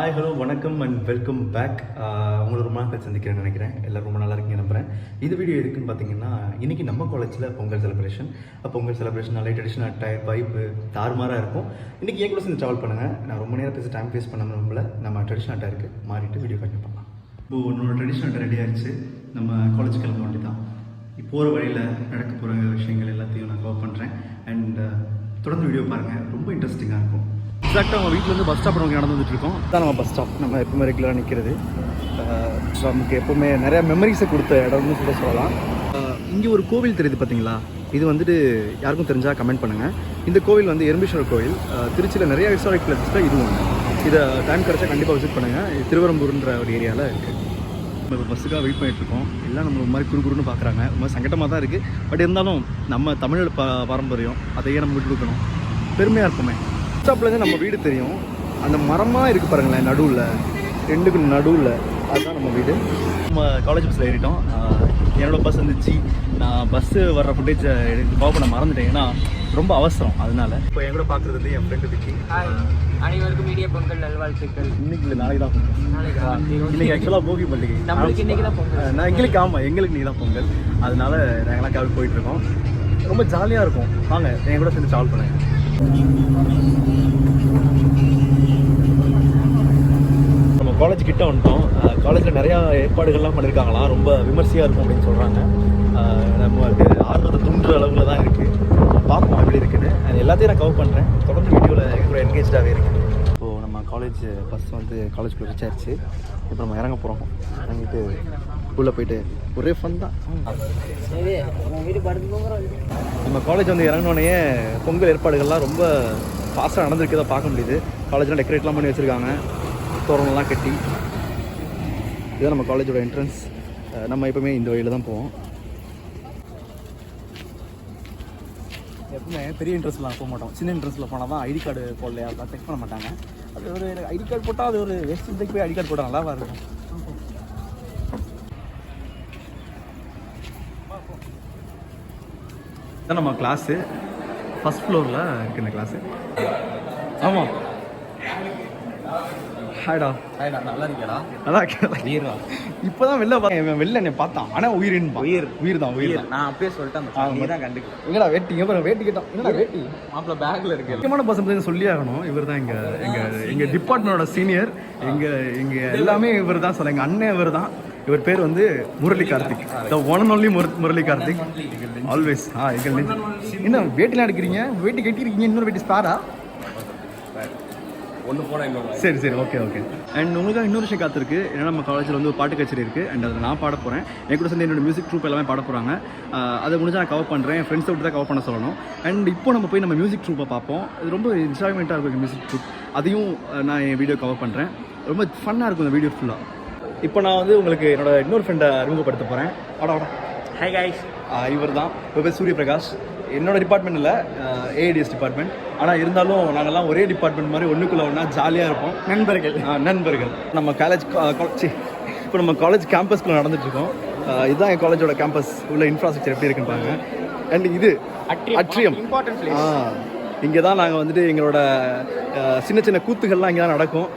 Hi hello வணக்கம் and welcome back. உங்களை ரொம்ப நாள் சந்திக்கிறேன்னு நினைக்கிறேன். எல்லோரும் ரொம்ப நல்லா இருக்கீங்க நம்புகிறேன். இந்த வீடியோ எதுக்குன்னு பார்த்தீங்கன்னா, இன்றைக்கி நம்ம காலேஜில் பொங்கல் செலிப்ரேஷன். பொங்கல் செலிப்ரேஷனாலே ட்ரெடிஷனல் அட்டையர் வைப்பு தாறுமாறாக இருக்கும். இன்றைக்கி என் கூட சேர்ந்து ட்ராவல் பண்ணுங்கள். நான் ரொம்ப நேரம் பேசி டைம் வேஸ்ட் பண்ண நம்மள நம்ம ட்ரெடிஷனல் அட்டையருக்கு மாறிட்டு வீடியோ கண்டிப்பாக பண்ணலாம். இப்போது என்னோட ட்ரெடிஷனல் அட்டை ரெடி ஆகிடுச்சு. நம்ம காலேஜ் கிளம்ப வேண்டி தான். போகிற வழியில் நடக்க போகிற விஷயங்கள் எல்லாத்தையும் நான் கவர் பண்ணுறேன். அண்ட் தொடர்ந்து வீடியோ பாருங்கள், ரொம்ப இன்ட்ரெஸ்டிங்காக இருக்கும். எக்ஸாக்டாக நம்ம வீட்டிலேருந்து பஸ் ஸ்டாப் நமக்கு நடந்து வந்துட்டுருக்கோம். தான் நம்ம பஸ் ஸ்டாப் நம்ம எப்பவுமே ரெகுலராக நிற்கிறது. நமக்கு எப்போவுமே நிறையா மெமரிஸை கொடுத்த இடம்னு சொல்லலாம். இங்கே ஒரு கோவில் தெரியுது பார்த்தீங்களா? இது வந்துட்டு யாருக்கும் தெரிஞ்சால் கமெண்ட் பண்ணுங்கள். இந்த கோவில் வந்து எறும்பீஸ்வரர் கோவில். திருச்சியில் நிறைய ஹிஸ்டாரிக் பிளேஸஸில் இதுவும் ஒன்று. இதை டைம் கிடச்சா கண்டிப்பாக விசிட் பண்ணுங்கள். இது திருவரம்பூர்ன்ற ஒரு ஏரியாவில் இருக்குது. நம்ம இப்போ பஸ்ஸுக்காக வெயிட் பண்ணிகிட்ருக்கோம். எல்லாம் நம்ம ஒரு மாதிரி குறுகுறுன்னு பார்க்குறாங்க. ரொம்ப சங்கடமாக தான் இருக்குது. பட் இருந்தாலும் நம்ம தமிழ் பாரம்பரியம் அதையே நம்ம விட்டு கொடுக்கணும். பெருமையாக இருக்குமே. பஸ் ஸ்டாப்லேருந்து நம்ம வீடு தெரியும். அந்த மரமாக இருக்குது பாருங்களேன், நடுவில் ரெண்டுக்கு நடுவில், அதுதான் நம்ம வீடு. நம்ம காலேஜ் பஸ்ஸில் ஏறிட்டோம். என்னோடய பஸ் வந்துச்சு. நான் பஸ்ஸு வர்ற ஃபுட்டேஜை கவர் பண்ண மறந்துட்டேன், ஏன்னா ரொம்ப அவசரம். அதனால இப்போ என் கூட பார்க்குறது வந்து என் ஃப்ரெண்டு விக்கி. அனைவருக்கும் மீடிய பொங்கல் நல்வாழ்த்துக்கள். இன்னைக்கு இல்லை, நாளைக்கு தான் பொங்கல். இன்னைக்கு ஆக்சுவலாக போகி பண்டிகை. நம்மளுக்கு இன்னைக்கு தான் பொங்கல். நான் எங்களுக்கு ஆமாம், எங்களுக்கு இன்னைக்கு தான் பொங்கல். அதனால நாங்களாம் கிளம்பி போயிட்டுருக்கோம். ரொம்ப ஜாலியாக இருக்கும். வாங்க என் கூட சேர்ந்து ட்ராவல் பண்ணுங்க. நம்ம காலேஜ் கிட்ட வந்துட்டோம். காலேஜில் நிறையா ஏற்பாடுகள்லாம் பண்ணியிருக்காங்களாம். ரொம்ப விமர்சையாக இருக்கும் அப்படின்னு சொல்கிறாங்க. நமக்கு ஆர்வத்தை தூண்டுற அளவில் தான் இருக்குது. பார்ப்போம் எப்படி இருக்குன்னு. அது எல்லாத்தையும் நான் கவர் பண்ணுறேன். தொடர்ந்து வீடியோவில் கூட என்கேஜாகவே இருக்கேன். இப்போது நம்ம காலேஜ் பஸ் வந்து காலேஜ்குள்ளே ரீச் ஆயிடுச்சு. இப்போ நம்ம இறங்க போகிறோம். இறங்கிட்டு உள்ளே போயிட்டு ஒரே ஃபன் தான். நம்ம காலேஜ் வந்து இறங்கினோடனே பொங்கல் ஏற்பாடுகள்லாம் ரொம்ப ஃபாஸ்ட்டாக நடந்திருக்கதை பார்க்க முடியுது. காலேஜெலாம் டெக்கரேட்லாம் பண்ணி வச்சுருக்காங்க, தோரணம்லாம் கட்டி. இதுதான் நம்ம காலேஜோட என்ட்ரன்ஸ். நம்ம எப்பவுமே இந்த வழியில் தான் போவோம். எப்பவுமே பெரிய இன்ட்ரெஸ்ட்லாம் போக மாட்டோம். சின்ன இன்ட்ரெஸ்ட்டில் போனால் தான் ஐடி கார்டு போடலையா அதெல்லாம் செக் பண்ண மாட்டாங்க. அது ஒரு ஐடி கார்டு போட்டால் அது ஒரு வேஸ்ட் இதுக்கு போய் ஐடி கார்டு போட்டால் நல்லா இருக்கும். இதான் நம்ம கிளாஸு. ஃபஸ்ட் ஃப்ளோரில் இருக்குது இந்த கிளாஸு. ஆமாம். ஹாய்டா. ஹாய்டா, நல்லா இருக்கேடா. நல்லா இருக்கா? இப்போ தான் வெளில என்னை பார்த்தான். ஆனால் உயிர் தான். நான் அப்பயே சொல்லிட்டேன், நீ தான் கண்டுக்க. எங்கடா வேட்டி? வேட்டி கேட்டான். என்னடா வேட்டி? மாப்பிள்ள பேக்கில் இருக்கு. முக்கியமான பர்சன் சொல்லி ஆகணும். இவர் தான் எங்கள் டிபார்ட்மெண்டோட சீனியர். எங்கள் எல்லாமே இவர் தான் சொல்ல. எங்கள் அண்ணன் இவர் தான். இவர் பேர் வந்து Murali Karthik. The one and only Murali Karthik. Always. எங்கள் என்ன வேட்டிலாம் எடுக்கிறீங்க? வேட்டி கட்டியிருக்கீங்க. இன்னொரு வேட்டி ஸ்பாரா? ஒன்று போனால் சரி ஓகே. அண்ட் உங்களுக்காக இன்னொரு விஷயம் காத்திருக்கு. ஏன்னா நம்ம காலேஜில் வந்து ஒரு பாட்டு கச்சேரி இருக்குது. அண்ட் அதில் நான் பாட போகிறேன். என் கூட சேர்ந்து என்னோட மியூசிக் ட்ரூப் எல்லாமே பாட போகிறாங்க. அதை முடிஞ்சால் நான் கவர் பண்ணுறேன். என் ஃப்ரெண்ட்ஸை விட்டு தான் கவர் பண்ண சொல்லணும். அண்ட் இப்போ நம்ம போய் நம்ம மியூசிக் ட்ரூப்பை பார்ப்போம். இது ரொம்ப என்ஜாய்மெண்ட்டாக இருக்கும் எங்கள் மியூசிக் ட்ரூப். அதையும் நான் என் வீடியோ கவர் பண்ணுறேன். ரொம்ப ஃபன்னாக இருக்கும் இந்த வீடியோ ஃபுல்லாக. இப்போ நான் வந்து உங்களுக்கு என்னோட இன்னொரு ஃப்ரெண்டை அறிமுகப்படுத்த போகிறேன். வாடா. Hi guys. இவர் தான். இப்போ பேர் சூரிய பிரகாஷ். என்னோட டிபார்ட்மெண்ட் இல்லை, ஏஐடிஎஸ் டிபார்ட்மெண்ட். ஆனால் இருந்தாலும் நாங்கள்லாம் ஒரே டிபார்ட்மெண்ட் மாதிரி ஒன்றுக்குள்ள ஒன்றா ஜாலியாக இருப்போம். நண்பர்கள். நம்ம இப்போ நம்ம காலேஜ் கேம்பஸ்க்குள்ளே நடந்துட்டுருக்கோம். இதுதான் என் காலேஜோட கேம்பஸ். உள்ள இன்ஃப்ராஸ்ட்ரக்சர் எப்படி இருக்குன்னு பாருங்க. அண்ட் இது அட்ரியம். இங்கே தான் நாங்கள் வந்துட்டு எங்களோட சின்ன கூத்துகள்லாம் இங்கே தான் நடக்கும்.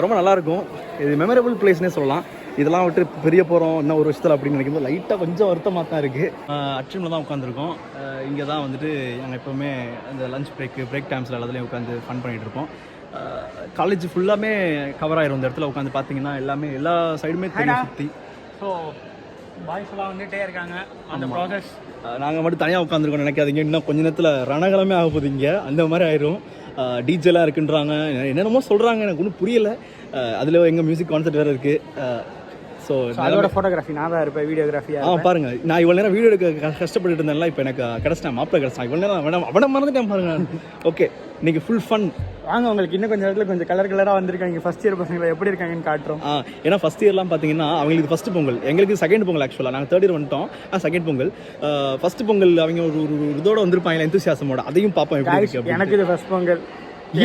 ரொம்ப நல்லாயிருக்கும். இது மெமரபிள் பிளேஸ்னே சொல்லலாம். இதெல்லாம் விட்டு பெரிய போகிறோம் இன்னும் ஒரு வருஷத்தில் அப்படின்னு நினைக்கும்போது லைட்டாக கொஞ்சம் வருத்தமாக தான் இருக்குது. அட்ரிமில் தான் உட்காந்துருக்கோம். இங்கே தான் வந்துட்டு நாங்கள் எப்போவுமே இந்த லஞ்ச் பிரேக் டைம்ஸில் எல்லாத்துலேயும் உட்காந்து ஃபன் பண்ணிகிட்டு இருப்போம். காலேஜ் ஃபுல்லாமே கவர் ஆயிரும். இந்த இடத்துல உட்காந்து பார்த்தீங்கன்னா எல்லா சைடுமே தெரியும் சுற்றி. ஸோ பாய்ஸ் எல்லாம் வந்துகிட்டே இருக்காங்க. அந்த ப்ராசஸ் நாங்கள் மட்டும் தனியாக உட்காந்துருக்கோம் நினைக்காதீங்க. இன்னும் கொஞ்சம் நேரத்தில் ரணகலமே ஆக போகுது. இங்கே அந்த மாதிரி ஆயிரும். டிஜேலாம் இருக்குன்றாங்க, என்னென்னமோ சொல்கிறாங்க. எனக்கு ஒன்றும் புரியலை. அதில் எங்கள் மியூசிக் கான்சர்ட் வேறு இருக்குது. ஸோ அதோட ஃபோட்டோகிராஃபி நான் தான் இருப்பேன், வீடியோகிராஃபியாக. பாருங்கள், நான் இவ்வளோ நேரம் வீடியோ எடுக்க கஷ்டப்பட்டு இருந்தேன்ல, இப்போ எனக்கு கிடச்சிட்டேன், மாப்பிள்ளை கிடச்சான். இவ்வளோ நேரம் அவனை மறந்துட்டேன் பாருங்கள். ஓகே, இன்றைக்கி ஃபுல் ஃபன். வாங்க, உங்களுக்கு இன்னும் கொஞ்சம் இடத்துல கொஞ்சம் கலராக வந்திருக்காங்க. ஃபஸ்ட் இயர் பசங்களை எப்படி இருக்காங்கன்னு காட்டுறோம். ஏன்னா ஃபஸ்ட் இயர்லாம் பார்த்தீங்கன்னா அவங்களுக்கு ஃபஸ்ட்டு பொங்கல், எங்களுக்கு செகண்ட் பொங்கல். ஆக்சுவலாக நாங்கள் தேர்ட் இயர் வந்துட்டோம். செகண்ட் பொங்கல். ஃபஸ்ட்டு பொங்கல் அவங்க ஒரு இதோட வந்திருப்பாங்க, எந்தூசியாசமோட. அதையும் பார்ப்போம் எப்படி இருக்கு. எனக்கு இது ஃபஸ்ட் பொங்கல்.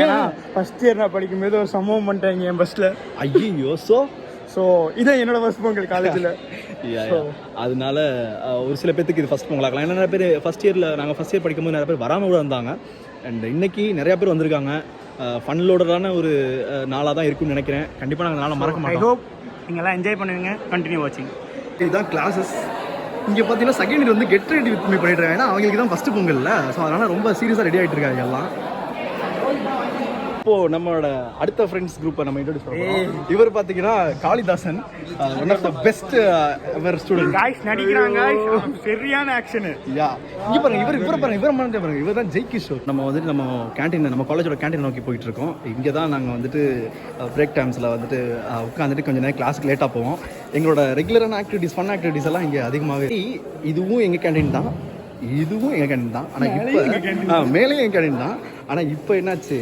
ஏன்னா ஃபஸ்ட் இயர் நான் படிக்கும்போது ஒரு சம்பவம் பண்ணிட்டாங்க என் பஸ்ஸில். ஐயோ. ஸோ இதான் என்னோட ஃபஸ்ட் பொங்கல் காலேஜில். அதனால ஒரு சில பேருக்கு இது ஃபஸ்ட் பொங்கல் ஆகலாம். ஏன்னா நிறைய பேர் ஃபஸ்ட் இயரில் நாங்கள் ஃபஸ்ட் இயர் படிக்கும்போது நிறைய பேர் வராமல் கூட இருந்தாங்க. அண்ட் இன்னைக்கு நிறைய பேர் வந்திருக்காங்க. ஃபன்லோடரான ஒரு நாளாக தான் இருக்கும்னு நினைக்கிறேன். கண்டிப்பாக நாங்கள் நாளை மறக்க ஐ மாட்டோம். ஹோப் நீங்கள்லாம் என்ஜாய் பண்ணுவீங்க. கண்டினியூ வாட்சிங். இதுதான் கிளாஸஸ். இங்கே பார்த்தீங்கன்னா செகண்ட் இயர் வந்து கெட் ரெடி வித் மீ பண்ணிட்டுருக்காங்க. ஏன்னா அவங்களுக்கு தான் ஃபஸ்ட்டு பொங்கல்ல, ஸோ அதனால் ரொம்ப சீரியஸாக ரெடி ஆகிட்டு இருக்காங்க எல்லாம். இப்போது நம்மளோட அடுத்த ஃப்ரெண்ட்ஸ் குரூப்பை நம்ம இன்ட்ரோடியூஸ் பண்ணுவோம். இவர் பார்த்தீங்கன்னா Kalidasan, one of the best ever student. Guys நடிக்கிறாங்க, சரியான ஆக்ஷனு. யா, இங்கே பாருங்க, இவர் பாருங்க, இவர் மறந்தே பாருங்க, இவர் தான் ஜெய் கிஷோர். நம்ம வந்துட்டு நம்ம கேண்டீன், நம்ம காலேஜோட கேண்டீன் நோக்கி போயிட்டு இருக்கோம். இங்கே தான் நாங்கள் வந்துட்டு பிரேக் டைம்ஸில் வந்துட்டு உட்காந்துட்டு கொஞ்சம் நேரம் கிளாஸுக்கு லேட்டாக போவோம். எங்களோட ரெகுலரான ஆக்டிவிட்டீஸ், ஃபன் ஆக்டிவிட்டீஸ் எல்லாம் இங்கே அதிகமாகவே. இதுவும் எங்கள் கேண்டீன் தான், இதுவும் எங்கள் கேண்டீன் தான். ஆனால் இப்போ மேலேயும் எங்கள் கேண்டீன் தான். ஆனால் இப்போ என்னாச்சு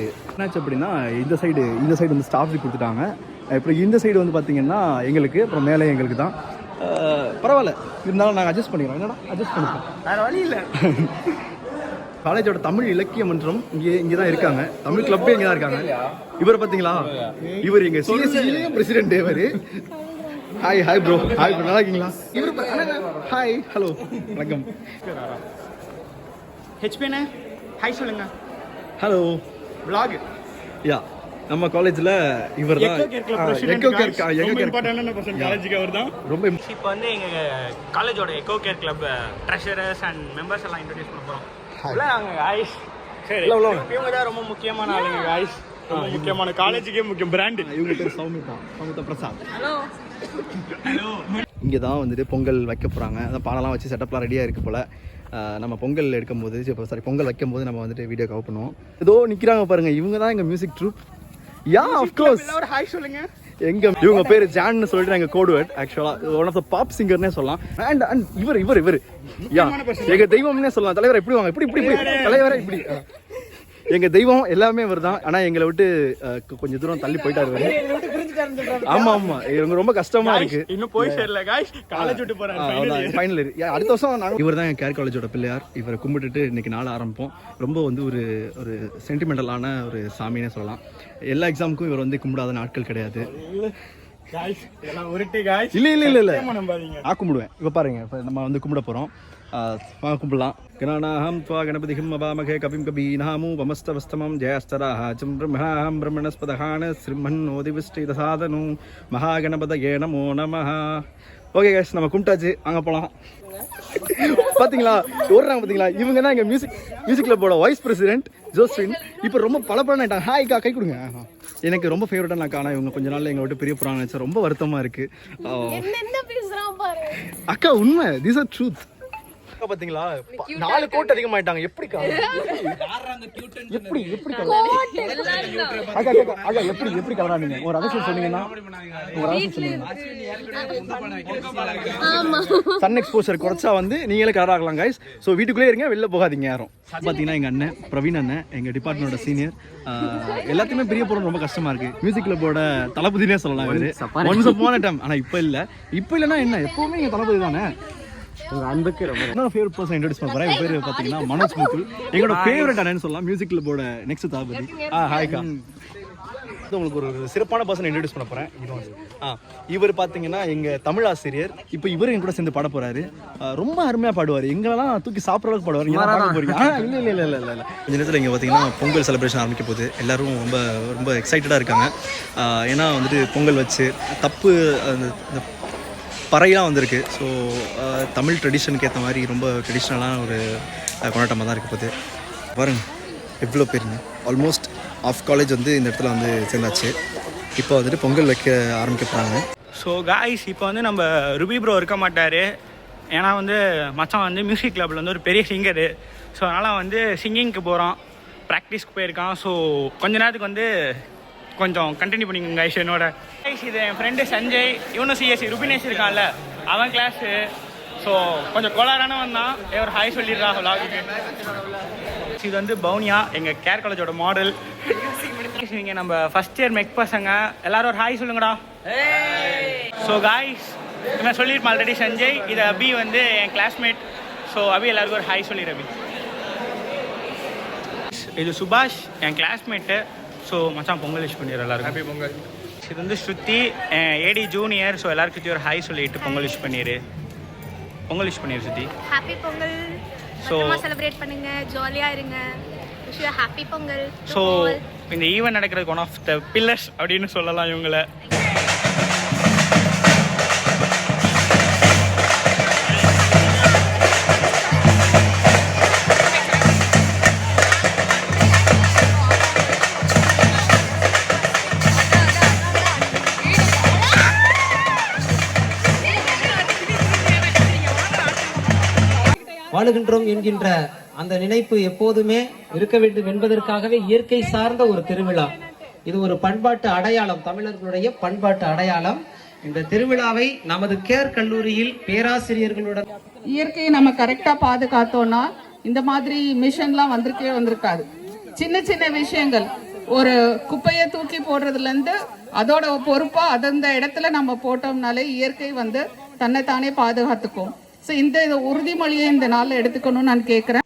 அப்படின்னா இந்த சைடு வந்து ஸ்டாஃப்க்கு கொடுத்துட்டாங்க. இப்போ இந்த சைடு வந்து பார்த்தீங்கன்னா எங்களுக்கு, அப்புறம் மேலே எங்களுக்கு தான். பரவாயில்ல, இருந்தாலும் நாங்கள் அட்ஜஸ்ட் பண்ணிக்கிறோம். என்னடா அட்ஜஸ்ட் பண்ணிக்கிறோம், வேறு வழி இல்லை. காலேஜோட தமிழ் இலக்கிய மன்றம் இங்கே தான் இருக்காங்க. தமிழ் கிளப்பே இங்கே தான் இருக்காங்க. இவர் பார்த்தீங்களா, இவர் எங்கள் சிஎஸ்சி பிரசிடென்ட். இவர் ஹாய் ப்ரோ, ஹாய் ப்ரோ, நல்லா இருக்கீங்களா? இவர் ஹாய், ஹலோ, வணக்கம். ஹெச்பிண்ணே ஹாய் சொல்லுங்க. Hello vlog. யா, நம்ம காலேஜில் இவர் தான் காலேஜுக்கு அவர் தான் ரொம்ப. இப்போ வந்து எங்கள் காலேஜோட eco care club treasurers and members எல்லாம் இன்ட்ரடியூஸ் பண்ண போகிறோம். நாங்க காய்ஸ், சரி இவங்க தான் ரொம்ப முக்கியமான ஆளுங்க காய்ஸ். ரொம்ப முக்கியமான, காலேஜுக்கே முக்கியம் பிராண்டு. இவங்க பேர் சௌமிதா பிரசாத். ஹலோ. இங்கே தான் வந்துட்டு பொங்கல் வைக்க போகிறாங்க. அந்த பானெல்லாம் வச்சு செட்டப்லாம் ரெடியாக இருக்குது போல். நம்ம பொங்கல் எடுக்கும் போது, பொங்கல் வைக்கும் போது நம்ம வந்துட்டு வீடியோ கவர் பண்ணுவோம். ஏதோ நிற்கிறாங்க பாருங்க, இவங்க தான் எங்கள் மியூசிக் ட்ரூப். யா, ஆஃப்கோர்ஸ். ஒரு ஹாய் சொல்லுங்க. இவங்க பேர் ஜான்னு சொல்லிட்டு எங்கள் கோட் வேர்ட். ஆக்சுவலாக ஒன் ஆஃப் த பாப் சிங்கர்னே சொல்லலாம். அண்ட் இவர் யா, எங்கள் தெய்வம்னே சொல்லலாம். தலைவர் எப்படி வாங்க, இப்படி தலைவரை இப்படி. எங்கள் தெய்வம் எல்லாமே இவர் தான். ஆனால் எங்களை விட்டு கொஞ்சம் தூரம் தள்ளி போயிட்டாரு. ஆமாம், இவங்க ரொம்ப கஷ்டமா இருக்கு. இன்னும் போய் சேரல காய்ஸ், காலேஜ் விட்டு போறாங்க. ஃபைனல் இயர் அடுத்த வருஷம். இவர் தான் என் கேர் காலேஜோட பிள்ளையார். இவரை கும்பிட்டுட்டு இன்னைக்கு நாள் ஆரம்பிப்போம். ரொம்ப வந்து ஒரு சென்டிமெண்டலான ஒரு சாமினே சொல்லலாம். எல்லா எக்ஸாமுக்கும் இவர் வந்து கும்பிடாத நாட்கள் கிடையாது. இல்ல நான் கும்பிடுவேன். இப்போ பாருங்க, இப்போ நம்ம வந்து கும்பிட போறோம். கும்பிடலாம். கணானாஹம் த்வா கணபதிஹம் அபாமகே கபிம் கபீனாமு வமஸ்தவஸ்தமம் ஜெயஸ்தராஹம் பிரம்மணாஹம் பிரம்மணஸ்பதஹான ஸ்ரீமன் ஓதிவிஷ்டிதசாதனு மகாகணபதயே நமோ நமஹ. ஓகே கைஸ், நம்ம கும்பிட்டாச்சு, அங்கே போகலாம். பார்த்தீங்களா ஓடுறாங்க, பார்த்தீங்களா? இவங்க தான் எங்கள் மியூசிக் கிளப்போட வைஸ் பிரசிடென்ட் ஜோஸ்வின். இப்போ ரொம்ப பலப்படனாயிட்டாங்க. ஹாய்க்கா, கை கொடுங்க. எனக்கு ரொம்ப ஃபேவரட்டாக நான் இவங்க கொஞ்ச நாள் எங்களை விட்டு பெரிய போகிறாங்க நினச்சா ரொம்ப வருத்தமாக இருக்குது. அக்கா உண்மை, திஸ் ஆர் ட்ரூத். பாத்தீங்களா, 4 கோட் அதிகமாயிட்டாங்க. எப்படி கலரானீங்க? ஒரு ரகசியம் சொன்னீங்கன்னா, சன் எக்ஸ்போசர் குறைச்சா வந்து நீங்களே கலர் ஆகலாம் கைஸ். ஸோ வீட்டுக்குள்ளே இருங்க, வெளில போகாதீங்க யாரும். பார்த்தீங்கன்னா எங்கள் அண்ணன் பிரவீன் அண்ணன், எங்கள் டிபார்ட்மெண்டோட சீனியர். எல்லாத்தையுமே பெரிய போகிறது ரொம்ப கஷ்டமா இருக்கு. மியூசிக் கிளப்போட தளபதினே சொல்லலாம் இவரு. Once upon a time. ஆனால் இப்போ இல்லைன்னா என்ன, எப்பவுமே நீங்கள் தளபதி தானே. அன்புக்கு ரொம்ப ஃபேவரட் பர்சன் இன்ட்ரோடியூஸ் பண்ண போறேன். பேர் பார்த்தீங்கன்னா மனோஜ் முகுல். எங்களோட ஃபேவரட் அண்ணன்னு சொல்லலாம். மியூசிக் கிளப்போட நெக்ஸ்ட் தளபதி. ஹாய்க்கா. உங்களுக்கு ஒரு சிறப்பான பர்சன் இன்ட்ரோடியூஸ் பண்ண போறேன். இவர் பார்த்தீங்கன்னா எங்கள் தமிழ் ஆசிரியர். இப்போ இவர் என் கூட சேர்ந்து பாட போறாரு. ரொம்ப அருமையாக பாடுவார். எங்களெல்லாம் தூக்கி சாப்பிட்ற அளவுக்கு பாடுவார். நீங்கள் பார்க்க போறீங்க. இல்லை. இந்த நேரத்தில் இங்கே பார்த்தீங்கன்னா பொங்கல் செலிப்ரேஷன் ஆரம்பிக்க போகுது. எல்லாரும் ரொம்ப எக்ஸைட்டடாக இருக்காங்க. ஏன்னா வந்துட்டு பொங்கல் வச்சு தப்பு அந்த பறையெல்லாம் வந்திருக்கு. ஸோ தமிழ் ட்ரெடிஷனுக்கு ஏற்ற மாதிரி ரொம்ப ட்ரெடிஷ்னலான ஒரு கொண்டாட்டமாக தான் இருக்க போகுது. பாருங்க எவ்வளோ பேருங்க. ஆல்மோஸ்ட் ஆஃப் காலேஜ் வந்து இந்த இடத்துல வந்து சேர்ந்தாச்சு. இப்போ வந்துட்டு பொங்கல் வைக்க ஆரம்பிக்க போகிறாங்க. ஸோ காய்ஸ், இப்போ வந்து நம்ம ருபி ப்ரோ இருக்க மாட்டார். ஏன்னா வந்து மச்சான் வந்து மியூசிக் கிளப்பில் வந்து ஒரு பெரிய சிங்கரு. ஸோ அதனால் வந்து சிங்கிங்க்கு போகிறோம், ப்ராக்டிஸ்க்கு போயிருக்கான். ஸோ கொஞ்ச நேரத்துக்கு வந்து கொஞ்சம் கண்டினியூ பண்ணிக்கோங்க கைஸ் என்னோட. இது என் ஃப்ரெண்டு சஞ்சய், இவனும் சிஎஸ்சி ருபினேஷ் இருக்கான்ல, அவன் கிளாஸு. ஸோ கொஞ்சம் கோளாறானவன் தான். ஒரு ஹாய் சொல்லிடுறா விளாகுக்கு. இது வந்து பவுனியா, எங்கள் கேர் காலேஜோட மாடல். நீங்கள் நம்ம ஃபஸ்ட் இயர் மெக் பசங்க எல்லாரும் ஒரு ஹாய் சொல்லுங்கடா. ஸோ காய்ஸ், நான் சொல்லியிருப்பேன் ஆல்ரெடி சஞ்சய். இது அபி வந்து என் கிளாஸ்மேட். ஸோ அபி எல்லாருக்கும் ஒரு ஹாய் சொல்லிடு அபி. இது சுபாஷ், என் கிளாஸ்மேட்டு. ஸோ மச்சான் பொங்கல் விஷ் பண்ணிடுற எல்லாருக்கும். ஹாப்பி பொங்கல். இது வந்து ஸ்ருதி, ஏடி ஜூனியர். ஸோ எல்லாருக்கும் ஒரு ஹாய் சொல்லிட்டு பொங்கல் விஷ் பண்ணிடு. பொங்கல் விஷ் பண்ணிடு ஸ்ருதி. ஹாப்பி பொங்கல். ஸோ செலிப்ரேட் பண்ணுங்க, ஜாலியாக இருங்க. wish you a happy Pongal to so all. இந்த ஈவெண்ட் நடக்கிறதுக்கு ஒன் ஆஃப் த பில்லர்ஸ் அப்படின்னு சொல்லலாம் இவங்களை. வாழுகின்றோம் என்கின்ற அந்த நினைப்பு எப்போதுமே இருக்க வேண்டும் என்பதற்காகவே இயற்கை சார்ந்த ஒரு திருவிழா. இது ஒரு பண்பாட்டு அடையாளம், தமிழர்களுடைய பண்பாட்டு அடையாளம். இந்த திருவிழாவை நமது கேர் கல்லூரியில் பேராசிரியர்களுடன் இயற்கையை நம்ம கரெக்டா பாதுகாத்தோம்னா இந்த மாதிரி மிஷன்லாம் வந்திருக்காது. சின்ன சின்ன விஷயங்கள், ஒரு குப்பையை தூக்கி போடுறதுல இருந்து அதோட பொறுப்பா அந்த இடத்துல நம்ம போட்டோம்னாலே இயற்கை தன்னைத்தானே பாதுகாத்துக்கும். ஸோ இந்த உறுதிமொழியை இந்த நாளில் எடுத்துக்கணும்னு நான் கேட்குறேன்.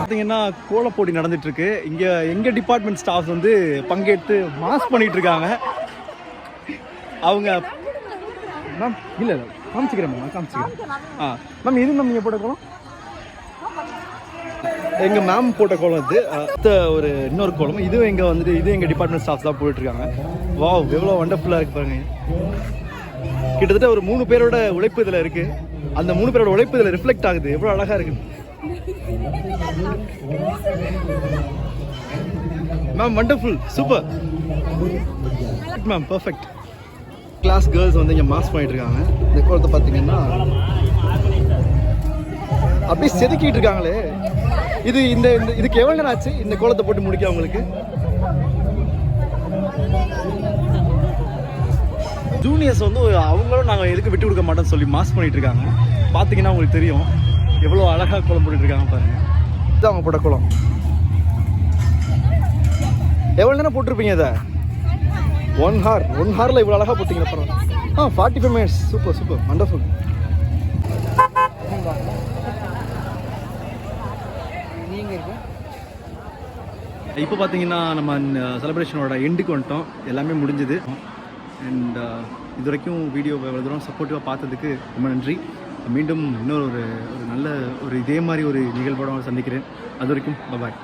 பார்த்தீங்கன்னா கோலப்போட்டி நடந்துட்டு இருக்கு. இங்க எங்க டிபார்ட்மெண்ட் ஸ்டாஃப் பங்கேற்று மாஸ் பண்ணிட்டு இருக்காங்க. அவங்க மேம் இல்லை காமிச்சிக்கிறேன் மேம், காமிச்சிக்கிறேன். மேம் இது மேம் நீங்கள் போட்ட கோலம், எங்கள் மேம் போட்ட கோலம் இது. ஒரு இன்னொரு கோலம் இதுவும் இது எங்கள் டிபார்ட்மெண்ட் ஸ்டாஃப் தான் போயிட்டுருக்காங்க. வாவ், எவ்வளோ வண்டர்ஃபுல்லாக இருக்கு பாருங்க. கிட்டத்தட்ட ஒரு 3 பேரோட உழைப்பு இதில் இருக்குது. அந்த 3 பேரோட உழைப்பு இதில் ரிஃப்ளெக்ட் ஆகுது. எவ்வளோ அழகாக இருக்குது ma'am. Wonderful, super ma'am, perfect. Class girls இங்கே மாஸ் பண்ணிட்டு இருக்காங்க. இந்த கோலத்தை பார்த்தீங்கன்னா அப்படியே செதுக்கிட்டு இருக்காங்களே. இதுக்கு எவ்வளோ நேரம் ஆச்சு இந்த கோலத்தை போட்டு முடிக்க அவங்களுக்கு? ஜூனியர்ஸ் அவங்களும் நாங்கள் எதுக்கு விட்டு கொடுக்க மாட்டோம்னு சொல்லி மாஸ் பண்ணிட்டு இருக்காங்க. பார்த்தீங்கன்னா உங்களுக்கு தெரியும் எவ்வளோ அழகாக கோலம் போட்டுட்டு இருக்காங்க பாருங்க. இது அவங்க போட்ட கோலம். எவ்வளோ நேரம் போட்டிருப்பீங்க இதை? 1 hour. 1 hourல இவ்வளோ அழகாக போட்டிங்களா? பரவாயில்ல. 45 minutes. Super super, wonderful. இப்போ பார்த்தீங்கன்னா நம்ம செலிப்ரேஷனோட எண்டுக்கு வந்துட்டோம். எல்லாமே முடிஞ்சுது. அண்ட் இது வரைக்கும் வீடியோ எவ்வளோ தூரம் சப்போர்ட்டிவாக பார்த்ததுக்கு ரொம்ப நன்றி. மீண்டும் இன்னொரு ஒரு நல்ல இதே மாதிரி ஒரு நிகழ்வோட சந்திக்கிறேன். அது வரைக்கும் பாய்.